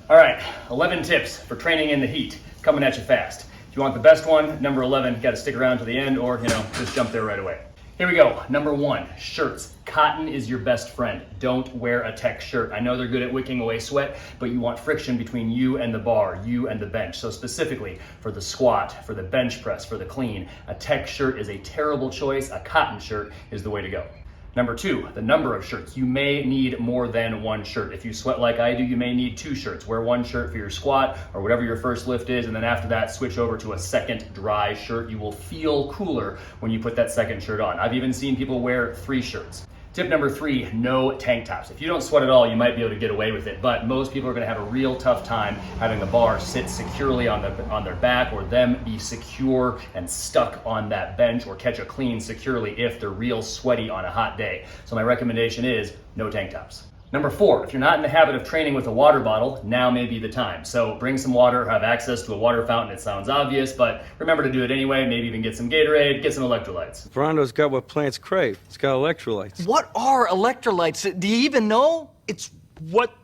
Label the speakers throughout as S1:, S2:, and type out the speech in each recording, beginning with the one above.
S1: All right, 11 tips for training in the heat, coming at you fast. If you want the best one, number 11, you gotta stick around to the end or, just jump there right away. Here we go. Number 1, shirts. Cotton is your best friend. Don't wear a tech shirt. I know they're good at wicking away sweat, but you want friction between you and the bar, you and the bench. So specifically for the squat, for the bench press, for the clean, a tech shirt is a terrible choice. A cotton shirt is the way to go. Number 2, the number of shirts. You may need more than one shirt. If you sweat like I do, you may need 2 shirts. Wear one shirt for your squat or whatever your first lift is, and then after that, switch over to a second dry shirt. You will feel cooler when you put that second shirt on. I've even seen people wear 3 shirts. Tip number 3, no tank tops. If you don't sweat at all, you might be able to get away with it, but most people are gonna have a real tough time having the bar sit securely on their back, or them be secure and stuck on that bench, or catch a clean securely if they're real sweaty on a hot day. So my recommendation is no tank tops. Number 4, if you're not in the habit of training with a water bottle, now may be the time. So bring some water, have access to a water fountain. It sounds obvious, but remember to do it anyway. Maybe even get some Gatorade, get some electrolytes.
S2: Brondo's got what plants crave. It's got electrolytes.
S3: What are electrolytes? Do you even know?
S2: It's what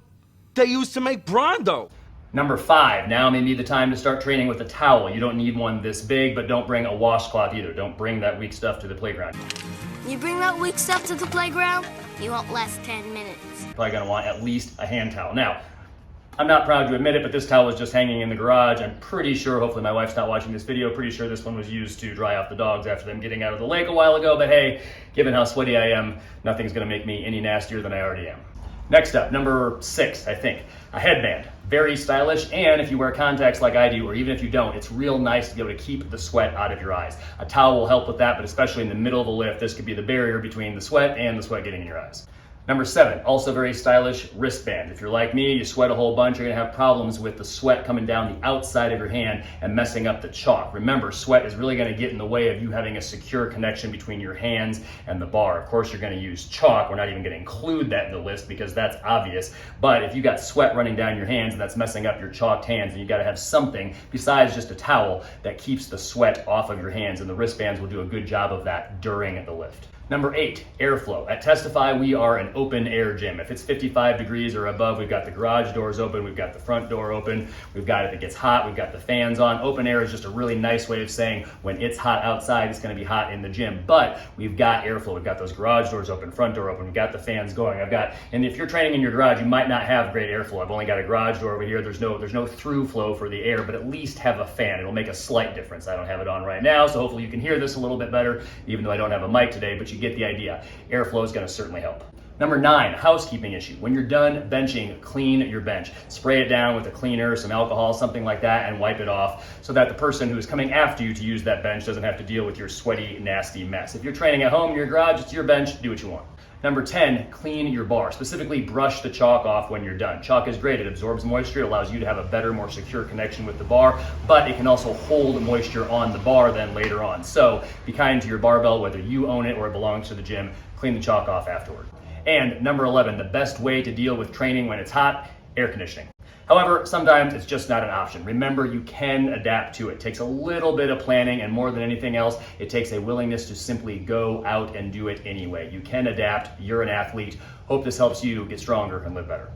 S2: they use to make Brondo.
S1: Number 5, now may be the time to start training with a towel. You don't need one this big, but don't bring a washcloth either. Don't bring that weak stuff to the playground.
S4: You bring that weak stuff to the playground, you won't last 10 minutes.
S1: You're probably gonna want at least a hand towel. Now, I'm not proud to admit it, but this towel was just hanging in the garage. I'm pretty sure, hopefully my wife's not watching this video, pretty sure this one was used to dry off the dogs after them getting out of the lake a while ago, but hey, given how sweaty I am, nothing's gonna make me any nastier than I already am. Next up, number 6, I think, a headband. Very stylish, and if you wear contacts like I do, or even if you don't, it's real nice to be able to keep the sweat out of your eyes. A towel will help with that, but especially in the middle of the lift, this could be the barrier between the sweat and the sweat getting in your eyes. Number 7, also very stylish, wristband. If you're like me, you sweat a whole bunch, you're gonna have problems with the sweat coming down the outside of your hand and messing up the chalk. Remember, sweat is really gonna get in the way of you having a secure connection between your hands and the bar. Of course, you're gonna use chalk. We're not even gonna include that in the list because that's obvious. But if you got sweat running down your hands and that's messing up your chalked hands, then you gotta have something besides just a towel that keeps the sweat off of your hands, and the wristbands will do a good job of that during the lift. Number 8, airflow. At Testify, we are an open air gym. If it's 55 degrees or above, we've got the garage doors open, we've got the front door open, we've got, if it gets hot, we've got the fans on. Open air is just a really nice way of saying when it's hot outside, it's gonna be hot in the gym, but we've got airflow. We've got those garage doors open, front door open, we've got the fans going. And if you're training in your garage, you might not have great airflow. I've only got a garage door over here. There's no through flow for the air, but at least have a fan. It'll make a slight difference. I don't have it on right now, so hopefully you can hear this a little bit better, even though I don't have a mic today, but you get the idea. Airflow is going to certainly help. Number 9, housekeeping issue. When you're done benching, clean your bench. Spray it down with a cleaner, some alcohol, something like that, and wipe it off so that the person who is coming after you to use that bench doesn't have to deal with your sweaty, nasty mess. If you're training at home in your garage, it's your bench, do what you want. Number 10, clean your bar. Specifically, brush the chalk off when you're done. Chalk is great. It absorbs moisture. It allows you to have a better, more secure connection with the bar, but it can also hold moisture on the bar then later on. So be kind to your barbell, whether you own it or it belongs to the gym. Clean the chalk off afterward. And number 11, the best way to deal with training when it's hot, air conditioning. However, sometimes it's just not an option. Remember, you can adapt to it. It takes a little bit of planning, and more than anything else, it takes a willingness to simply go out and do it anyway. You can adapt. You're an athlete. Hope this helps you get stronger and live better.